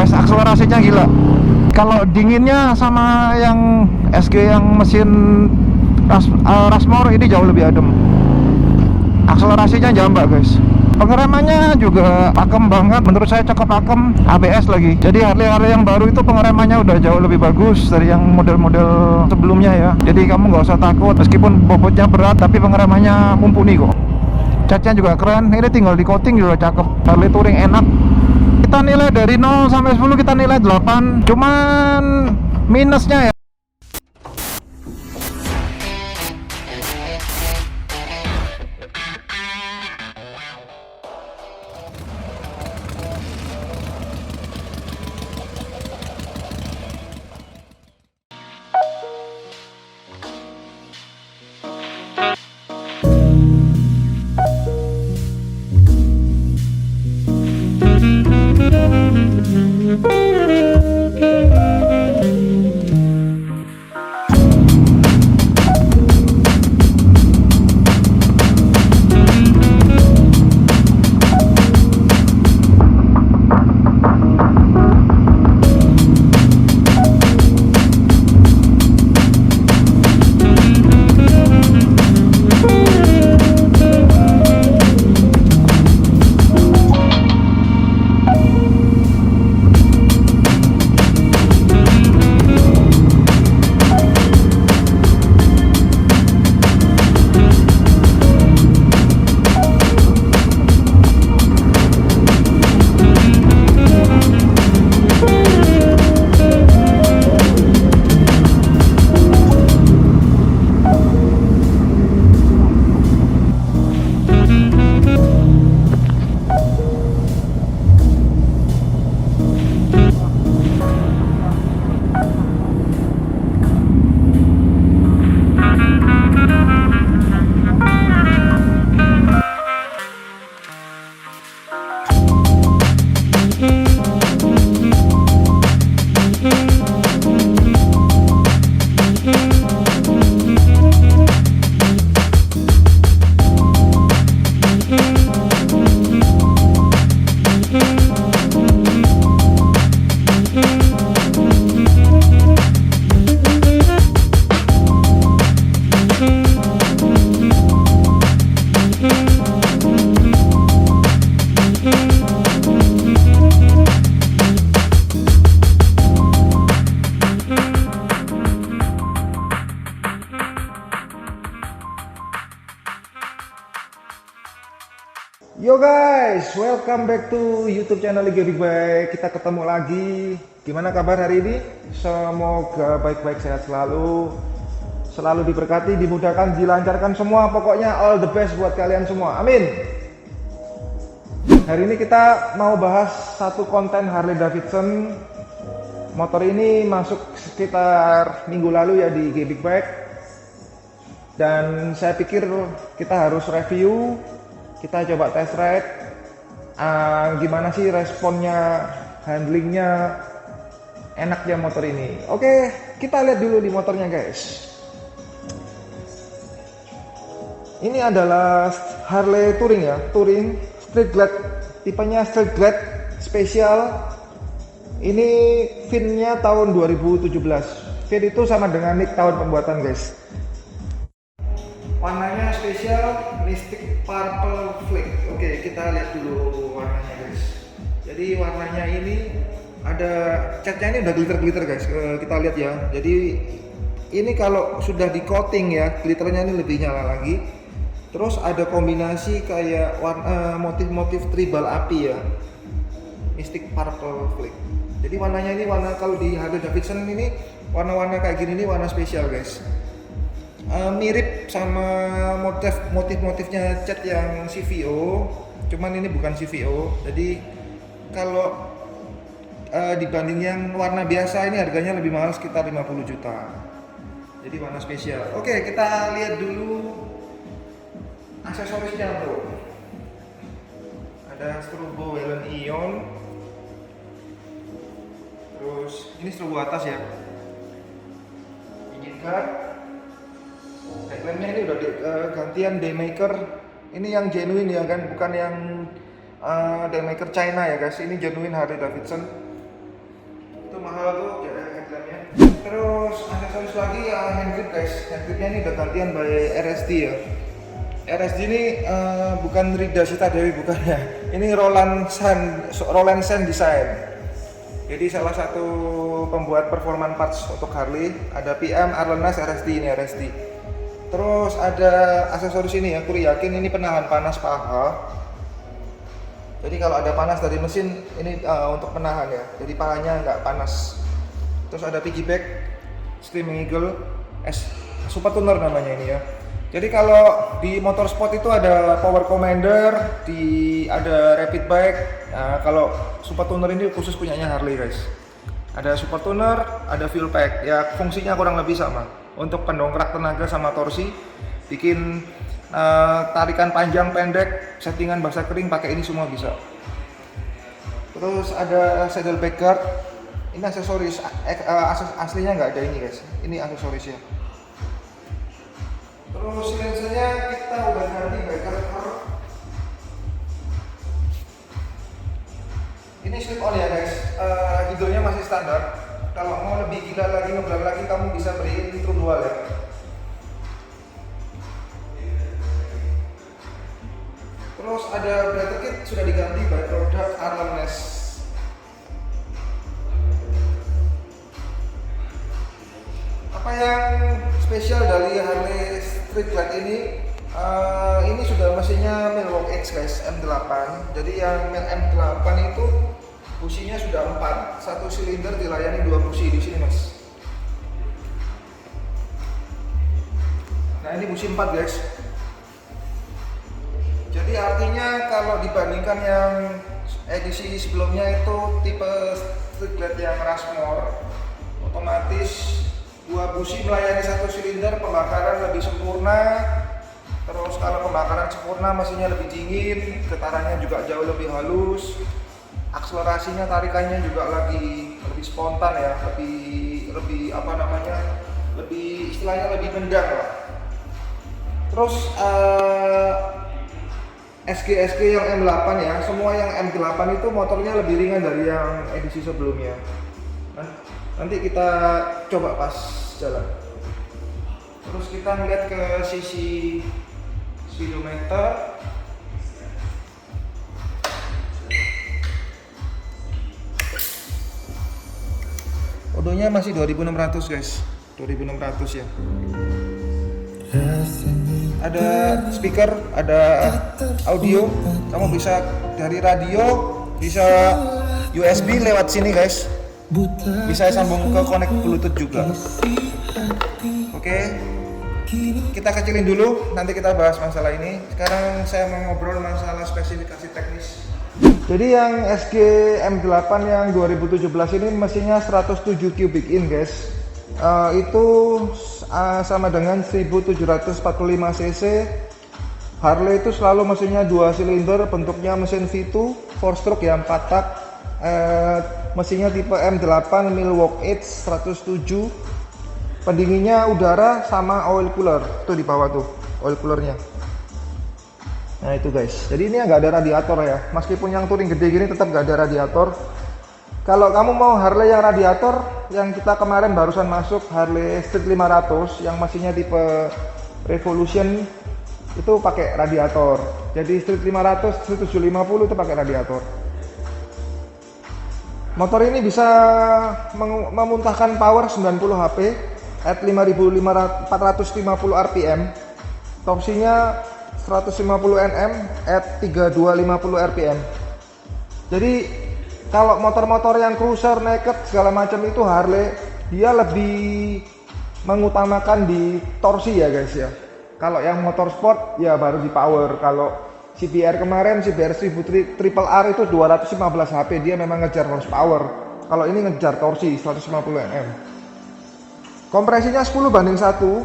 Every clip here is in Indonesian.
guys, akselerasinya gila. Kalau dinginnya sama yang SG yang mesin Rushmore ini jauh lebih adem. Akselerasinya jambak guys. Pengeremannya juga pakem banget, menurut saya cukup pakem. ABS lagi. Jadi Harley yang baru itu pengeremannya udah jauh lebih bagus dari yang model-model sebelumnya ya. Jadi kamu nggak usah takut, meskipun bobotnya berat tapi pengeremannya mumpuni kok. Catnya juga keren. Ini tinggal di coating juga cakep. Harley Touring enak. Kita nilai dari 0 sampai 10 kita nilai 8. Cuman minusnya ya, yo guys, welcome back to YouTube channel Liga Big Bike. Kita ketemu lagi. Gimana kabar hari ini? Semoga baik-baik, sehat selalu, selalu diberkati, dimudahkan, dilancarkan semua. Pokoknya all the best buat kalian semua. Amin. Hari ini kita mau bahas satu konten Harley Davidson. Motor ini masuk sekitar minggu lalu ya di G Big Bike. Dan saya pikir kita harus review. Kita coba test ride, gimana sih responnya, handlingnya, enaknya motor ini. Oke, kita lihat dulu di motornya guys. Ini adalah Harley Touring ya, Touring Street Glide, tipenya Street Glide Special. Ini VIN-nya tahun 2017. VIN itu sama dengan nick tahun pembuatan guys. Warnanya spesial Mystic Purple Flake. Oke, kita lihat dulu warnanya guys. Jadi warnanya ini ada catnya, ini udah glitter guys. Kita lihat ya. Jadi ini kalau sudah di coating ya, glitternya ini lebih nyala lagi. Terus ada kombinasi kayak warna motif-motif tribal api ya, Mystic Purple Flake. Jadi warnanya ini warna, kalau di Harley Davidson ini warna-warna kayak gini nih warna spesial guys. Mirip sama motif-motifnya cat yang CVO, cuman ini bukan CVO. Jadi kalau dibanding yang warna biasa, ini harganya lebih mahal sekitar 50 juta. Jadi warna spesial. Oke, kita lihat dulu aksesorisnya bro. Ada strobo Whelen Ion. Terus ini strobo atas ya, engine guard. Headlampnya ini udah gantian Daymaker. Ini yang genuine ya kan, bukan yang Daymaker China ya guys. Ini genuine Harley Davidson. mahal tuh headlampnya. Terus aksesoris lagi ya handgrip guys. Handgripnya ini udah gantian by RSD ya. RSD ini bukan Rida Sitadewi, bukan ya. Ini Roland Sen Design. Jadi salah satu pembuat performance parts untuk Harley. Ada PM, Arlenas, RSD, ini RSD. Terus ada aksesoris ini ya, aku yakin ini penahan panas paha. Jadi kalau ada panas dari mesin ini untuk penahan ya. Jadi pahanya nggak panas. Terus ada piggyback, Screaming Eagle, Super Tuner namanya ini ya. Jadi kalau di motorsport itu ada Power Commander, ada Rapid Bike. Nah, kalau Super Tuner ini khusus punyanya Harley guys. Ada Super Tuner, ada Fuel Pack. Ya fungsinya kurang lebih sama. Untuk pendongkrak tenaga sama torsi, bikin tarikan panjang pendek, settingan basah kering pakai ini semua bisa. Terus ada saddlebag guard. Ini aksesoris, aslinya nggak ada ini guys. Ini aksesorisnya. Terus lensanya kita udah ganti backer. Ini slip on ya guys. Hidronya masih standar. Kalau mau lebih gila lagi, ngeblang lagi, kamu bisa beliin true dual ya. Terus ada breather kit sudah diganti by produk Arlenas. Apa yang spesial dari Harley Street Glide ini sudah mesinnya Milwaukee X guys, M8. Jadi yang M8 itu businya sudah 4, satu silinder dilayani 2 busi di sini mas. Nah ini busi 4 guys. Jadi artinya kalau dibandingkan yang edisi sebelumnya itu tipe Street Glide yang Rushmore, otomatis 2 busi melayani 1 silinder, pembakaran lebih sempurna. Terus kalau pembakaran sempurna mesinnya lebih dingin, getarannya juga jauh lebih halus, akselerasinya tarikannya juga lebih spontan ya, lebih apa namanya, lebih istilahnya lebih nendang lah. Terus SG yang M8 ya, semua yang M8 itu motornya lebih ringan dari yang edisi sebelumnya. Nanti kita coba pas jalan. Terus kita ngeliat ke sisi speedometer. Odonya masih 2600 guys, 2600 ya. Ada speaker, ada audio, kamu bisa dari radio, bisa USB lewat sini guys, bisa sambung ke connect Bluetooth juga. Oke, kita kecilin dulu, nanti kita bahas masalah ini. Sekarang saya mau ngobrol masalah spesifikasi teknis. Jadi yang SG M8 yang 2017 ini mesinnya 107 cubic in guys. Itu sama dengan 1745 cc. Harley itu selalu mesinnya 2 silinder, bentuknya mesin V2 4 stroke ya, 4 tak. Mesinnya tipe M8 Milwaukee 107. Pendinginnya udara sama oil cooler, tuh di bawah tuh oil coolernya. Nah itu guys, jadi ini nggak ada radiator ya, meskipun yang touring gede gini tetap nggak ada radiator. Kalau kamu mau Harley yang radiator, yang kita kemarin barusan masuk Harley Street 500 yang mesinnya tipe Revolution itu pakai radiator. Jadi Street 500, Street 750 itu pakai radiator. Motor ini bisa memuntahkan power 90 HP at 5450 rpm. Torsinya 150 Nm at 3250 rpm. Jadi kalau motor-motor yang cruiser, naked segala macam itu Harley dia lebih mengutamakan di torsi ya guys ya. Kalau yang motor sport ya baru di power. Kalau CBR kemarin, CBR 1000 Triple R itu 215 HP, dia memang ngejar horsepower. Kalau ini ngejar torsi 150 Nm. Kompresinya 10:1.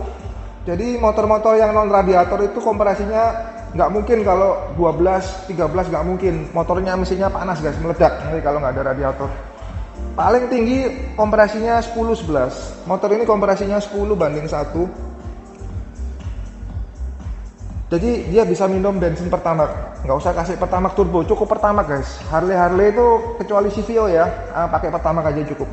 Jadi motor-motor yang non radiator itu kompresinya nggak mungkin, kalau 12, 13 nggak mungkin. Motornya mesinnya panas guys, meledak nanti kalau nggak ada radiator. Paling tinggi kompresinya 10-11. Motor ini kompresinya 10:1. Jadi dia bisa minum bensin Pertamax, nggak usah kasih Pertamax turbo, cukup Pertamax guys. Harley itu kecuali CVO ya, pakai Pertamax aja cukup.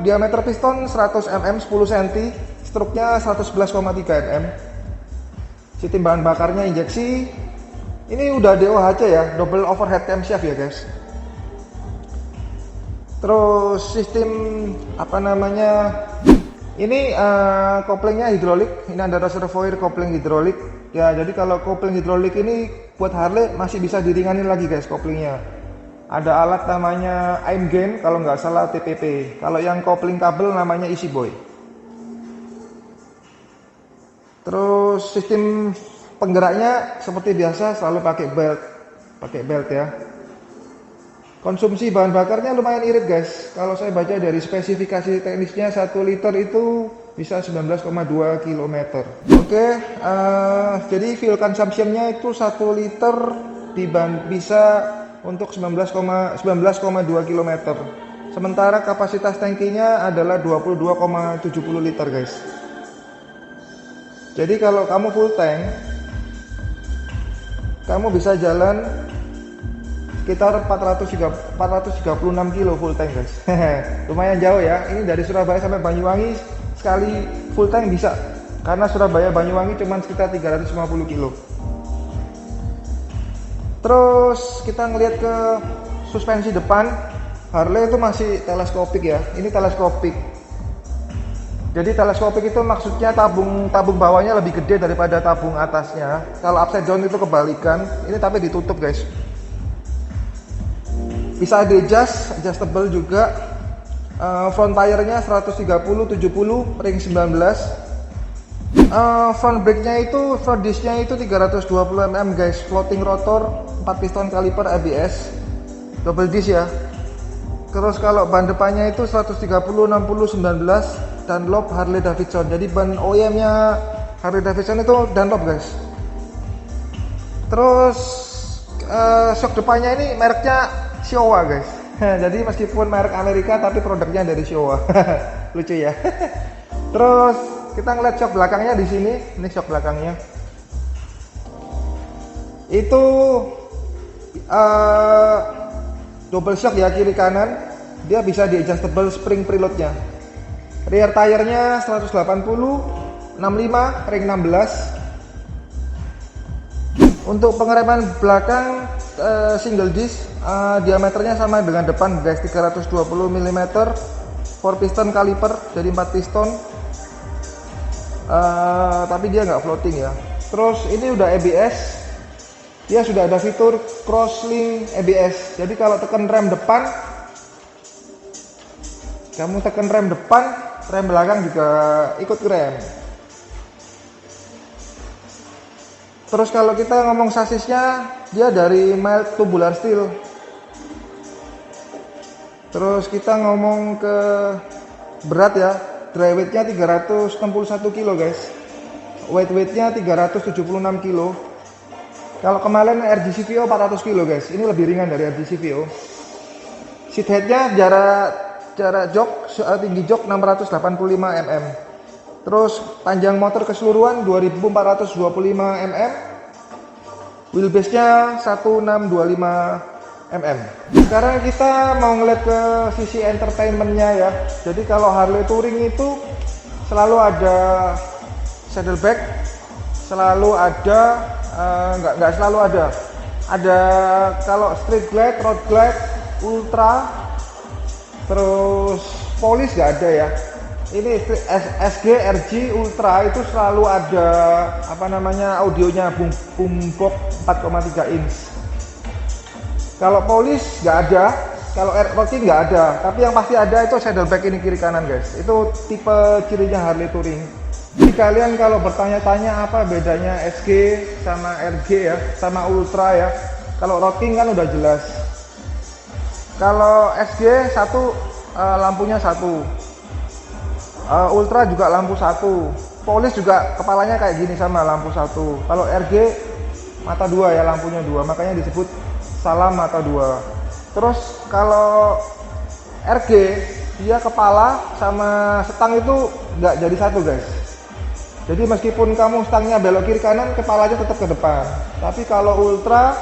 Diameter piston 100 mm 10 cm, struknya 111,3 mm. Sistem bahan bakarnya injeksi. Ini udah DOHC ya, double overhead camshaft ya guys. Terus sistem apa namanya? Ini koplingnya hidrolik. Ini ada reservoir kopling hidrolik. Ya, jadi kalau kopling hidrolik ini buat Harley masih bisa diringanin lagi guys koplingnya. Ada alat namanya aim gain, kalau nggak salah TPP. Kalau yang kopling kabel namanya Easy Boy. Terus sistem penggeraknya seperti biasa selalu pakai belt ya. Konsumsi bahan bakarnya lumayan irit guys. Kalau saya baca dari spesifikasi teknisnya 1 liter itu bisa 19,2 km. Oke, jadi fuel consumption-nya itu 1 liter bisa untuk 19,2 km. Sementara kapasitas tangkinya adalah 22,70 liter guys. Jadi kalau kamu full tank, kamu bisa jalan sekitar 436 kilo full tank guys. Lumayan jauh ya. Ini dari Surabaya sampai Banyuwangi sekali full tank bisa. Karena Surabaya Banyuwangi cuma sekitar 350 kilo. Terus kita ngelihat ke suspensi depan. Harley itu masih teleskopik ya. Ini teleskopik. Jadi teleskopik itu maksudnya tabung bawahnya lebih gede daripada tabung atasnya. Kalau upside down itu kebalikan. Ini tapi ditutup guys. Bisa adjustable juga. Front tire-nya 130/70 ring 19. Front brake-nya itu, front disc-nya itu 320 mm guys. Floating rotor, 4 piston kaliper ABS, double disc ya. Terus kalau ban depannya itu 130/60 19 Dunlop Harley Davidson. Jadi ban OEM-nya Harley Davidson itu Dunlop guys. Terus shock depannya ini mereknya Showa guys. Jadi meskipun merek Amerika tapi produknya dari Showa. Lucu ya. Terus kita ngeliat shock belakangnya di sini. Ini shock belakangnya. Itu double shock ya kiri kanan. Dia bisa di adjustable spring preloadnya. Rear tire-nya 180 65 ring 16. Untuk pengereman belakang single disc, diameternya sama dengan depan guys, 320 mm, 4 piston kaliper, jadi 4 piston, tapi dia nggak floating ya. Terus ini udah ABS, dia sudah ada fitur crosslink ABS. Jadi kalau tekan rem depan, kamu tekan rem depan, rem belakang juga ikut rem. Terus kalau kita ngomong sasisnya, dia dari mild tubular steel. Terus kita ngomong ke berat ya, dry weight-nya 361 kilo guys. Weight-nya 376 kilo. Kalau kemarin RG CVO 400 kilo guys, ini lebih ringan dari RG CVO. Seat height-nya jarak jok, tinggi jok 685 mm. Terus panjang motor keseluruhan 2425 mm. Wheelbase-nya 1625 mm. Sekarang kita mau ngeliat ke sisi entertainment-nya ya. Jadi kalau Harley Touring itu selalu ada saddlebag, selalu ada nggak selalu ada. Ada kalau street glide, road glide, ultra, terus polish nggak ada ya. Ini SG, RG, Ultra itu selalu ada apa namanya audionya boombox 4,3 inch. Kalau polish nggak ada, kalau rocking nggak ada. Tapi yang pasti ada itu saddlebag ini kiri kanan guys. Itu tipe cirinya Harley Touring. Jadi kalian kalau bertanya-tanya apa bedanya SG sama RG ya, sama Ultra ya. Kalau rocking kan udah jelas. Kalau SG lampunya satu. Ultra juga lampu satu, polish juga kepalanya kayak gini sama lampu satu. Kalau RG mata dua ya, lampunya dua, makanya disebut salam mata dua. Terus kalau RG dia kepala sama stang itu nggak jadi satu guys. Jadi meskipun kamu stangnya belok kiri kanan, kepalanya tetap ke depan. Tapi kalau Ultra,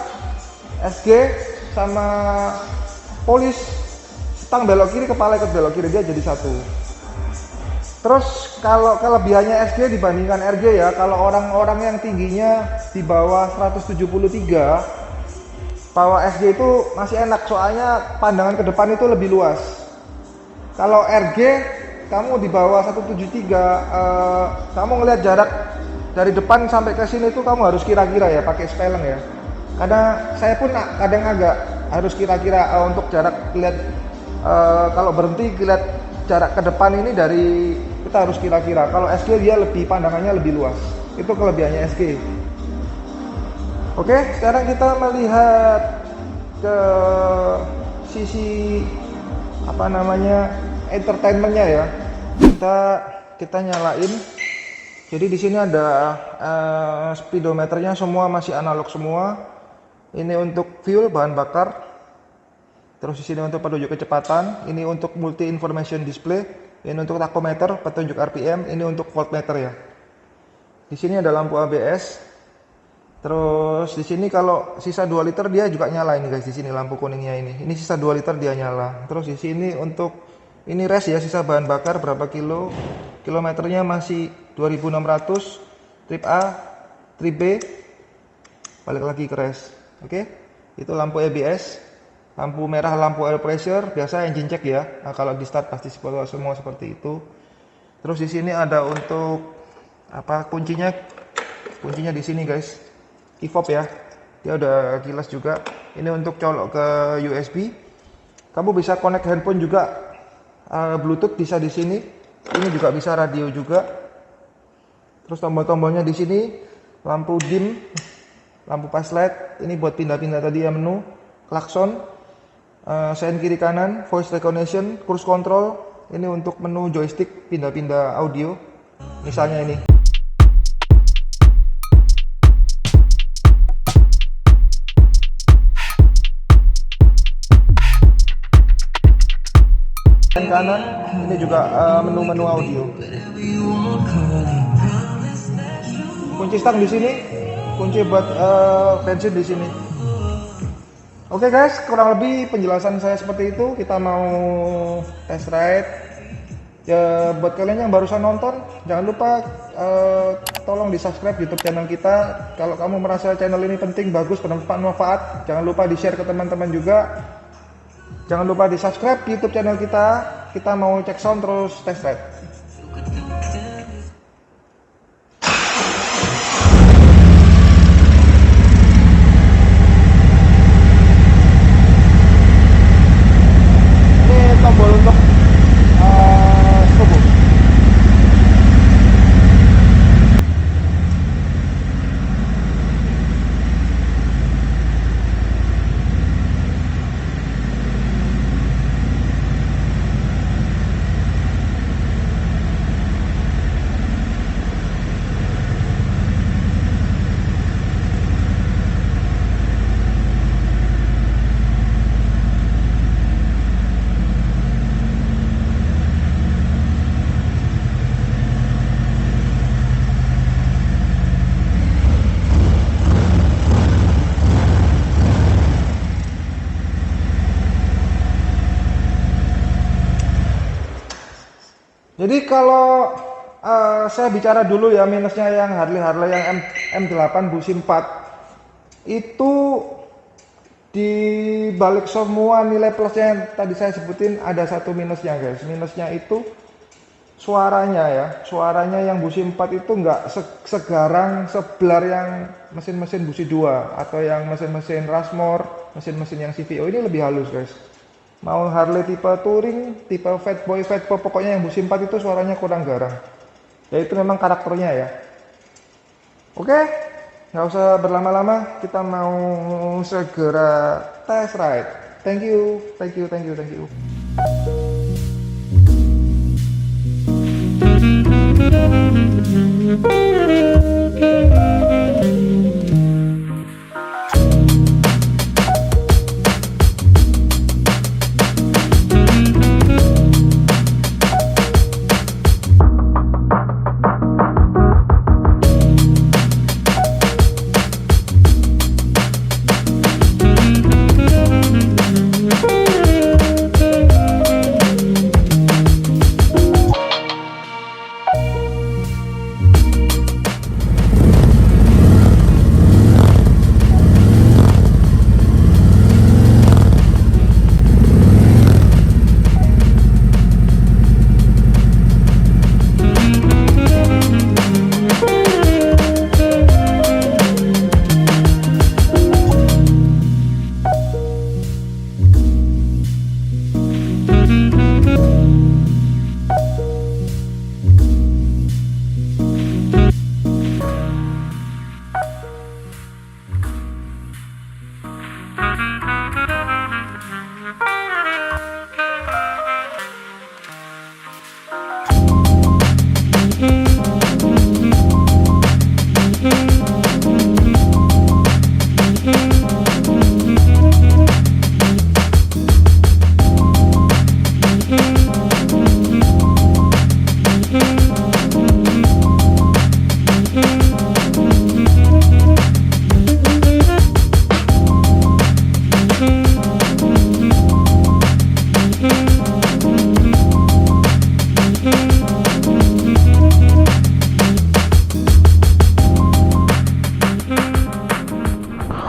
SG sama polish stang belok kiri, kepala ikut belok kiri, dia jadi satu. Terus kalau kelebihannya SG dibandingkan RG ya, kalau orang-orang yang tingginya di bawah 173, bawa SG itu masih enak, soalnya pandangan ke depan itu lebih luas. Kalau RG kamu di bawah 173, kamu ngelihat jarak dari depan sampai ke sini itu kamu harus kira-kira ya, pakai spelling ya. Karena saya pun kadang agak harus kira-kira untuk jarak lihat, kalau berhenti lihat jarak ke depan ini dari kita harus kira-kira. Kalau SG dia lebih pandangannya lebih luas. Itu kelebihannya SG. Oke, sekarang kita melihat ke sisi apa namanya entertainmentnya ya. Kita nyalain. Jadi di sini ada speedometernya, semua masih analog semua. Ini untuk fuel bahan bakar. Terus di sini untuk petunjuk kecepatan. Ini untuk multi information display. Ini untuk tachometer, petunjuk RPM. Ini untuk voltmeter ya. Di sini ada lampu ABS. Terus di sini kalau sisa 2 liter dia juga nyala ini guys, di sini lampu kuningnya ini. Ini sisa 2 liter dia nyala. Terus di sini untuk ini res ya, sisa bahan bakar berapa kilo. Kilometernya masih 2600. Trip A, trip B. Balik lagi ke res. Oke. Itu lampu ABS. Lampu merah, lampu air pressure, biasa engine check ya. Nah, kalau di start pasti semua seperti itu. Terus di sini ada untuk apa kuncinya? Kuncinya di sini guys. Key fob ya. Dia udah kilas juga. Ini untuk colok ke USB. Kamu bisa connect handphone juga, Bluetooth bisa di sini. Ini juga bisa radio juga. Terus tombol-tombolnya di sini, lampu dim, lampu pass light. Ini buat pindah-pindah tadi ya menu, klakson. Sein kiri kanan, voice recognition, cruise control. Ini untuk menu joystick pindah-pindah audio. Misalnya ini. Dan kanan, ini juga menu-menu audio. Kunci stang di sini, kunci buat bensin di sini. Oke guys, kurang lebih penjelasan saya seperti itu. Kita mau test ride. Ya buat kalian yang barusan nonton, jangan lupa tolong di subscribe YouTube channel kita. Kalau kamu merasa channel ini penting, bagus, bermanfaat, jangan lupa di share ke teman-teman juga. Jangan lupa di subscribe YouTube channel kita. Kita mau cek sound terus test ride. Tombol untuk turbo. Jadi kalau saya bicara dulu ya minusnya yang Harley yang M8 busi 4 itu, di balik semua nilai plusnya yang tadi saya sebutin ada satu minusnya guys. Minusnya itu suaranya ya, suaranya yang busi 4 itu nggak segarang seblar yang mesin-mesin busi 2 atau yang mesin-mesin Rushmore, mesin-mesin yang CVO. Ini lebih halus guys. Mau Harley tipe touring, tipe fatboy, pokoknya yang busi 4 itu suaranya kurang garang. Ya itu memang karakternya ya. Oke, nggak usah berlama-lama, kita mau segera test ride. Thank you.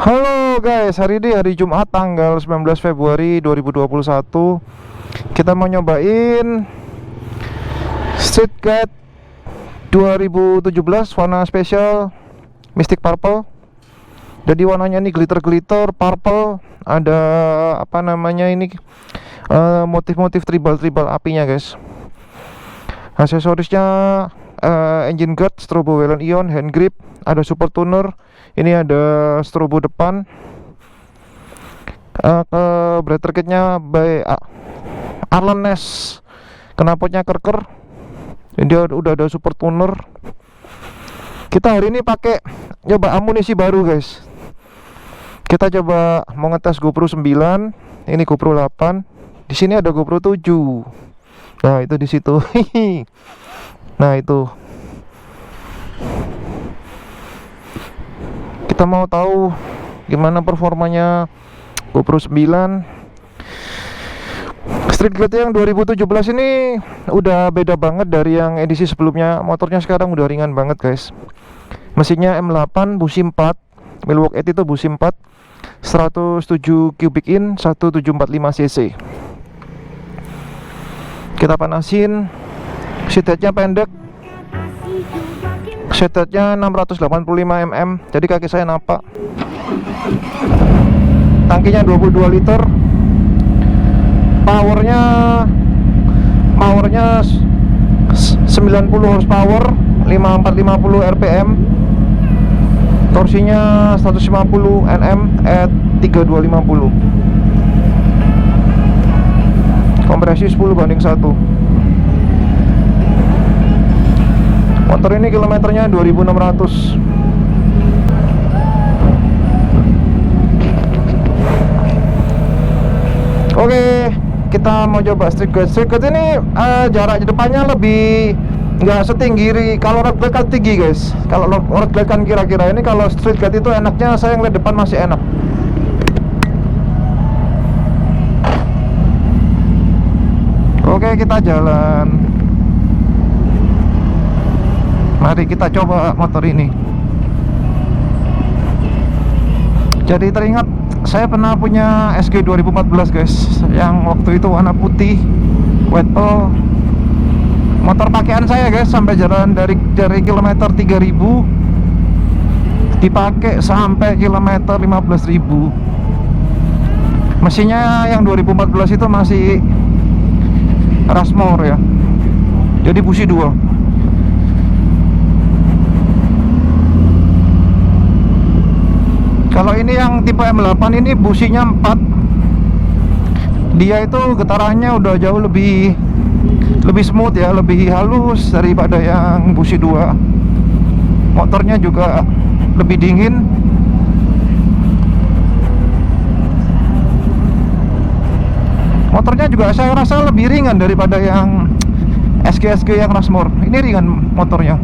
Halo guys, hari ini hari Jumat tanggal 19 Februari 2021. Kita mau nyobain Street Glide 2017 warna spesial Mystic Purple. Jadi warnanya ini glitter purple. Ada apa namanya ini, motif-motif tribal apinya guys. Aksesorisnya engine guard, strobo Whelen Ion, hand grip, ada super tuner. Ini ada strobo depan. Breather kitnya by Arlen Ness. Knalpotnya kerker. Dia udah ada super tuner. Kita hari ini pakai coba amunisi baru guys. Kita coba mau ngetes GoPro 9. Ini GoPro 8. Di sini ada GoPro 7. Nah, itu di situ. Nah, itu. Kita mau tahu gimana performanya GoPro 9. Street Glide yang 2017 ini udah beda banget dari yang edisi sebelumnya. Motornya sekarang udah ringan banget guys. Mesinnya M8 busi 4, Milwaukee 8 itu busi 4, 107 cubic in, 1745 cc. Kita panasin. Seatnya pendek. Seatnya 685 mm, jadi kaki saya napak. Tangkinya 22 liter. Powernya 90 horsepower, 5450 rpm. Torsinya 150 Nm at 3250. Kompresi 10:1. Motor ini kilometernya 2600. Oke, kita mau coba Street Glide. Street Glide ini jarak depannya lebih nggak setinggi. Kalau road glide kan tinggi guys. Kalau road glide kan kira-kira, ini kalau Street Glide itu enaknya saya ngeliat depan masih enak. Oke, kita jalan. Mari kita coba motor ini. Jadi teringat saya pernah punya SG 2014 guys, yang waktu itu warna putih, white pearl. Motor pakaian saya guys, sampai jalan dari kilometer 3000 dipakai sampai kilometer 15.000. Mesinnya yang 2014 itu masih Rushmore ya, jadi busi 2. Kalau ini yang tipe M8 ini businya 4. Dia itu getarannya udah jauh lebih smooth ya, lebih halus daripada yang busi 2. Motornya juga lebih dingin. Motornya juga saya rasa lebih ringan daripada yang SG yang Rushmore. Ini ringan motornya.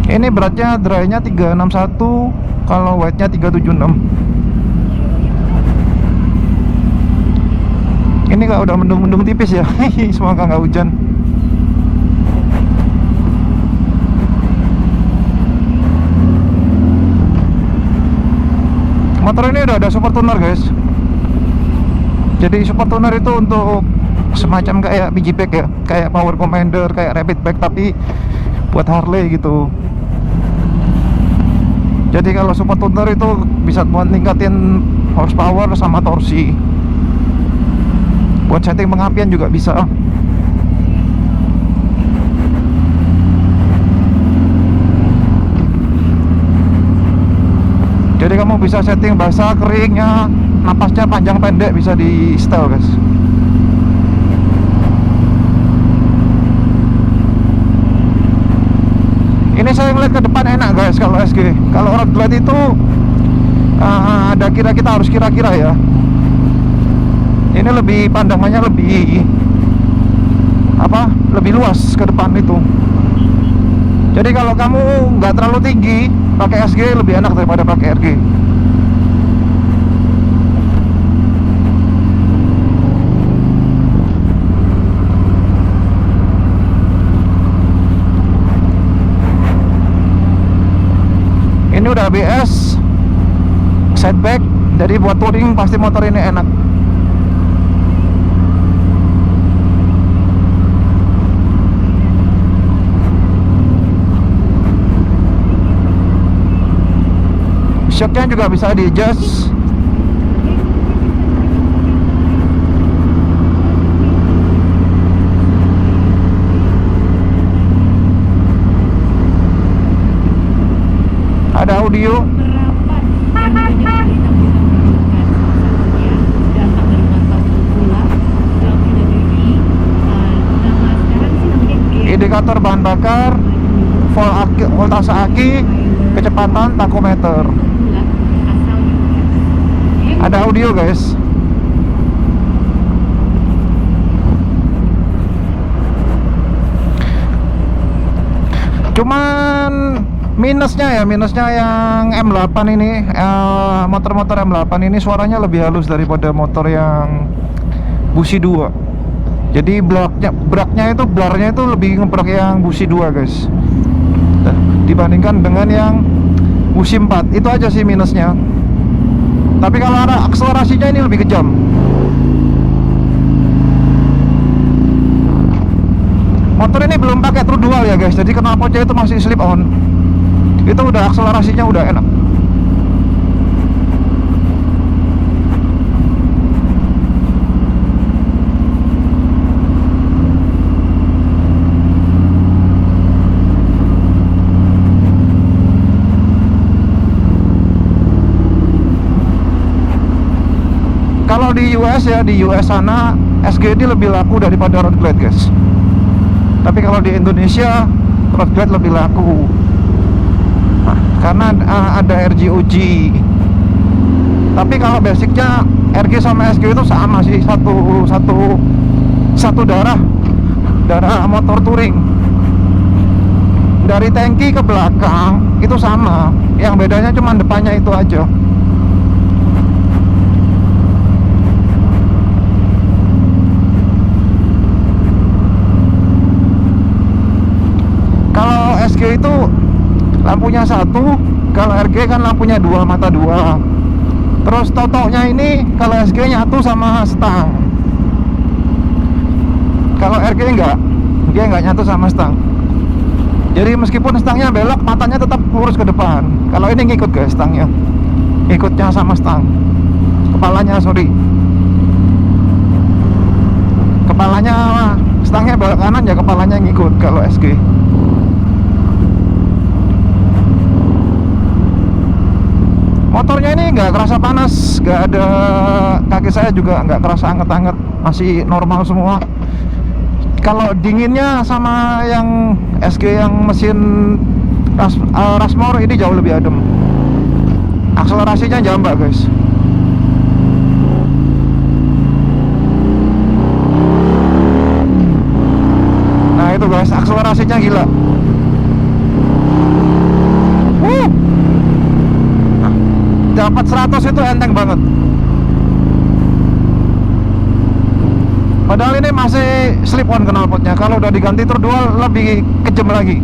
Ini beratnya dry-nya 361, kalau weight-nya 376. Ini kalau udah mendung-mendung tipis ya. Semoga nggak hujan. Motor ini udah ada super tuner guys. Jadi super tuner itu untuk semacam kayak piggyback ya, kayak Power Commander, kayak Rapid Bike, tapi buat Harley gitu. Jadi kalau super tuner itu bisa buat ningkatin horsepower sama torsi. Buat setting pengapian juga bisa. Jadi kamu bisa setting basah, keringnya, napasnya panjang pendek bisa di setel guys. Ini saya ngeliat ke depan enak guys kalau SG. Kalau road glide itu ada kita harus kira-kira ya. Ini lebih pandangannya lebih luas ke depan itu. Jadi kalau kamu nggak terlalu tinggi, pakai SG lebih enak daripada pakai RG. udah ABS, side bag, jadi buat touring pasti motor ini enak. Shocknya juga bisa di adjust. Ada audio. Indikator bahan bakar, voltase aki, kecepatan, tachometer. Ada audio guys. Cuman minusnya yang M8 ini, motor-motor M8 ini suaranya lebih halus daripada motor yang busi 2. Jadi braknya itu blarnya itu lebih ngebrak yang busi 2 guys, dibandingkan dengan yang busi 4. Itu aja sih minusnya. Tapi kalau ada akselerasinya ini lebih kejam. Motor ini belum pakai true dual ya guys, jadi knalpotnya itu masih slip on. Itu udah akselerasinya udah enak. Kalau di US ya, di US sana SGD lebih laku daripada road glide guys. Tapi kalau di Indonesia road glide lebih laku. Nah, karena ada RGOG. Tapi kalau basicnya RG sama SG itu sama sih, satu darah motor touring. Dari tangki ke belakang itu sama, yang bedanya cuma depannya itu aja. Kalau SG itu lampunya satu, kalau RG kan lampunya dua, mata dua. Terus totoknya ini kalau SG nyatu sama stang. Kalau RG enggak, dia enggak nyatu sama stang. Jadi meskipun stangnya belok, matanya tetap lurus ke depan. Kalau ini ngikut guys stangnya, ikutnya sama stang. Kepalanya kepalanya stangnya belok kanan ya, kepalanya ngikut kalau SG. Motornya ini nggak kerasa panas, nggak ada, kaki saya juga nggak kerasa anget-anget, masih normal semua. Kalau dinginnya sama yang SG yang mesin Rushmore ini jauh lebih adem. Akselerasinya jambak guys. Nah itu guys, akselerasinya gila. Dapat 100 itu enteng banget. Padahal ini masih slip on knalpotnya. Kalau udah diganti true dual lebih kejam lagi.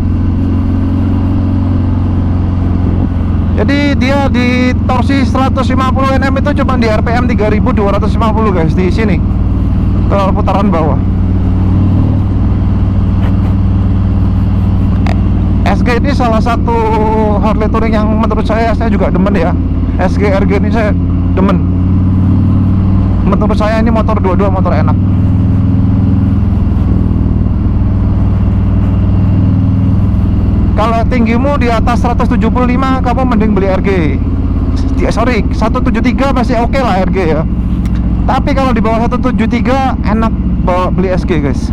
Jadi dia di torsi 150 Nm itu cuma di RPM 3250 guys di sini. Kalau putaran bawah. SG ini salah satu Harley Touring yang menurut saya juga demen ya. SG RG ini saya demen. Menurut saya ini motor dua-dua motor enak. Kalau tinggimu di atas 175 kamu mending beli RG. 173 masih oke lah RG ya. Tapi kalau di bawah 173 enak bawa beli SG guys.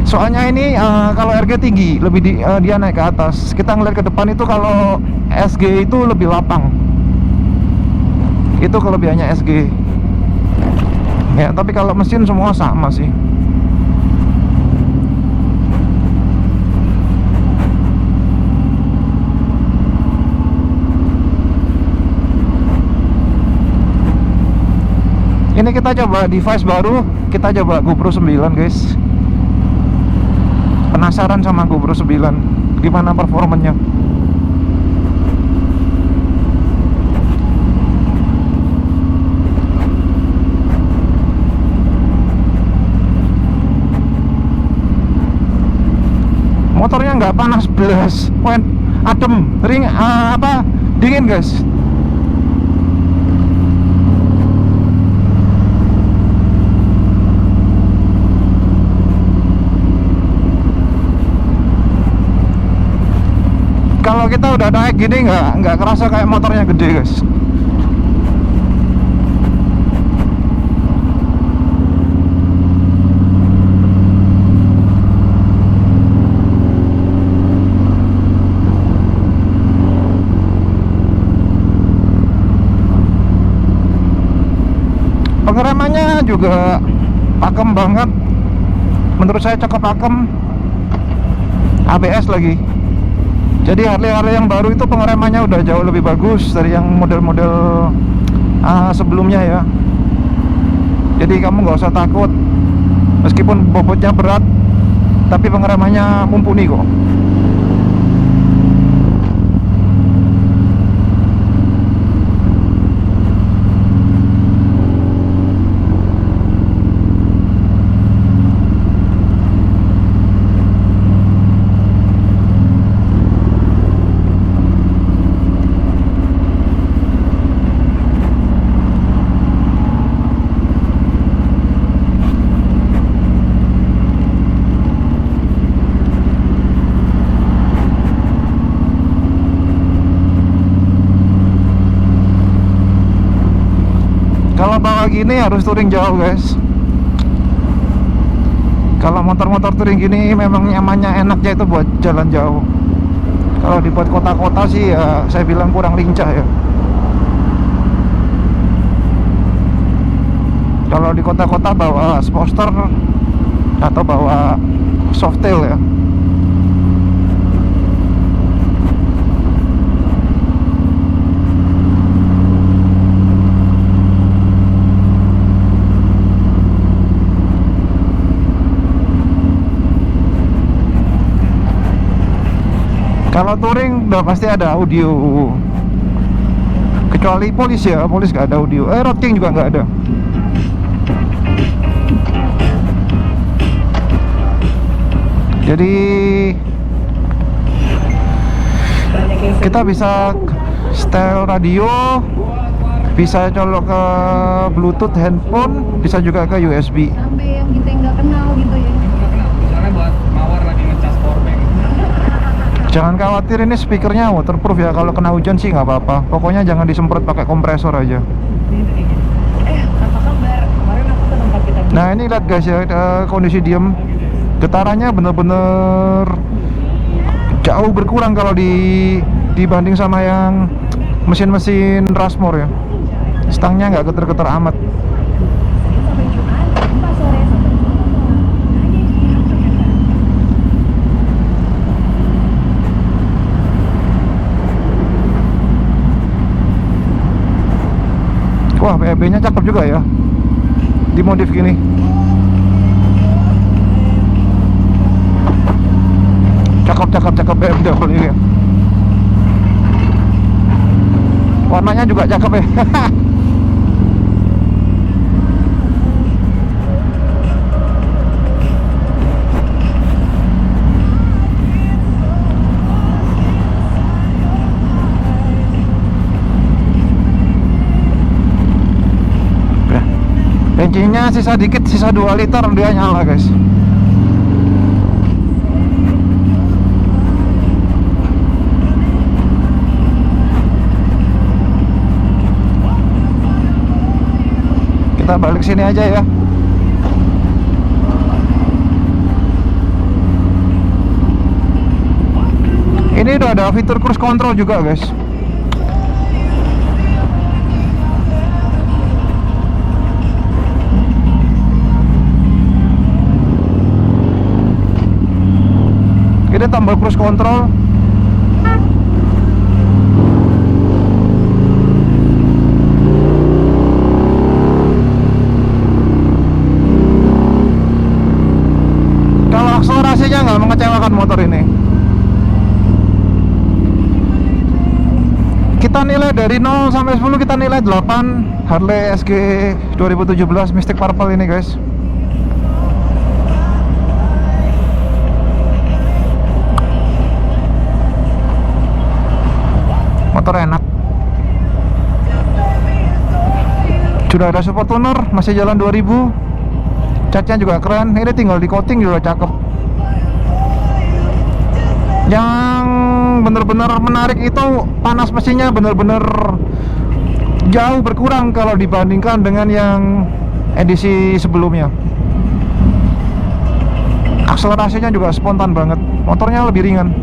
Soalnya ini kalau RG tinggi, lebih dia naik ke atas. Kita ngeliat ke depan itu kalau SG itu lebih lapang. Itu kelebihannya SG. Ya, tapi kalau mesin semua sama sih. Ini kita coba device baru, kita coba GoPro 9 guys. Penasaran sama GoPro 9 gimana performanya. Motornya nggak panas belas, poin adem, dingin guys. Kalau kita udah naik gini nggak kerasa kayak motornya gede guys. Pengeremannya juga pakem banget, menurut saya cakep pakem. ABS lagi. Jadi Harley yang baru itu pengeremannya udah jauh lebih bagus dari yang model-model sebelumnya ya. Jadi kamu nggak usah takut, meskipun bobotnya berat, tapi pengeremannya mumpuni kok. Kalau bawa gini harus touring jauh guys. Kalau motor-motor touring gini memang nyamannya, enaknya itu buat jalan jauh. Kalau dibuat kota-kota sih ya saya bilang kurang lincah ya. Kalau di kota-kota bawa Sportster atau bawa Softail ya. Kalau touring udah pasti ada audio, kecuali Polis ya, Polis gak ada audio. Road King juga nggak ada. Jadi kita bisa setel radio, bisa colok ke Bluetooth handphone, bisa juga ke USB. Sampai yang kita nggak kenal gitu ya. Misalnya buat mawar lagi ngecas powerbank. Jangan khawatir, ini speakernya waterproof ya. Kalau kena hujan sih nggak apa-apa. Pokoknya jangan disemprot pakai kompresor aja. Apa kabar? Kemarin aku ke tempat kita. Nah ini lihat guys ya, kondisi diem. Getarannya bener-bener jauh berkurang kalau dibanding sama yang mesin-mesin Rushmore ya. Stangnya nggak getar-getar amat. Sampai Jumat, 4 sore sampai Wah, BEB-nya cakep juga ya, dimodif gini. Cakep BMW ya. Warnanya juga cakep ya. Bensinnya sisa dikit, sisa 2 liter dia nyala guys. Kita balik sini aja ya. Ini udah ada fitur cruise control juga guys. Ini tombol cruise control. Kalau akselerasinya nggak mengecewakan motor ini. Kita nilai dari 0 sampai 10, kita nilai 8. Harley SG 2017 Mystic Purple ini guys. motor enak. Sudah ada support tuner, masih jalan 2000. Catnya juga keren, ini tinggal di coating juga cakep. Yang bener-bener menarik itu panas mesinnya bener-bener jauh berkurang kalau dibandingkan dengan yang edisi sebelumnya. Akselerasinya juga spontan banget, motornya lebih ringan.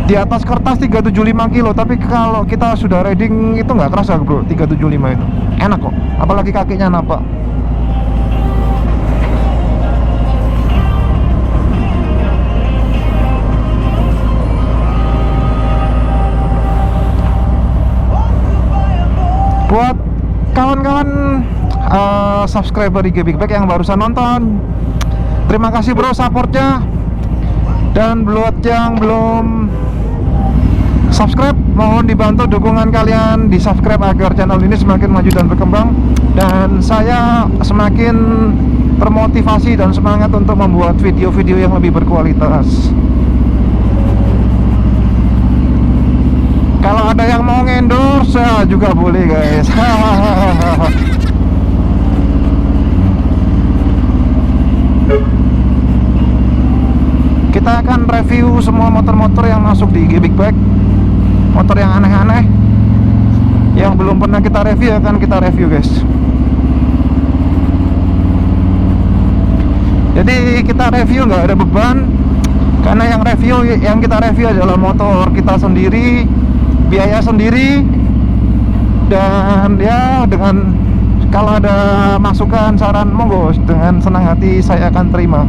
Di atas kertas 375 kilo, tapi kalau kita sudah riding itu nggak kerasa bro, 375 itu enak kok, apalagi kakinya nampak. Buat kawan-kawan subscriber IG Big Bike yang barusan nonton, terima kasih bro supportnya. Dan buat yang belum subscribe, mohon dibantu dukungan kalian di subscribe agar channel ini semakin maju dan berkembang, dan saya semakin termotivasi dan semangat untuk membuat video-video yang lebih berkualitas. Kalau ada yang mau endorse ya juga boleh guys. Kita akan review semua motor-motor yang masuk di IG Big Bike. Motor yang aneh-aneh yang belum pernah kita review akan kita review guys. Jadi kita review nggak ada beban, karena yang kita review adalah motor kita sendiri, biaya sendiri, dan ya dengan kalau ada masukan saran monggo dengan senang hati saya akan terima.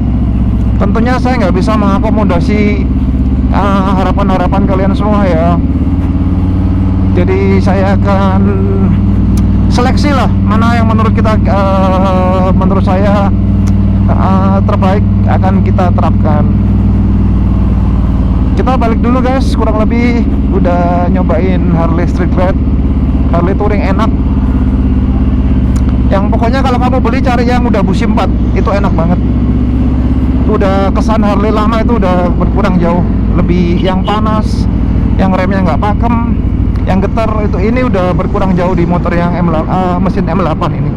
Tentunya saya nggak bisa mengakomodasi harapan-harapan kalian semua ya. Jadi saya akan seleksi lah mana yang menurut kita, menurut saya terbaik akan kita terapkan. Kita balik dulu guys, kurang lebih udah nyobain Harley Street Glide, Harley Touring enak. Yang pokoknya kalau kamu beli cari yang udah busi 4, itu enak banget. Udah kesan Harley lama itu udah berkurang jauh, lebih yang panas, yang remnya nggak pakem, yang getar itu ini udah berkurang jauh di motor yang mesin M8 ini.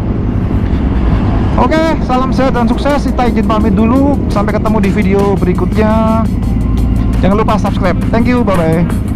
Oke, salam sehat dan sukses. Kita izin pamit dulu, sampai ketemu di video berikutnya. Jangan lupa subscribe. Thank you, bye bye.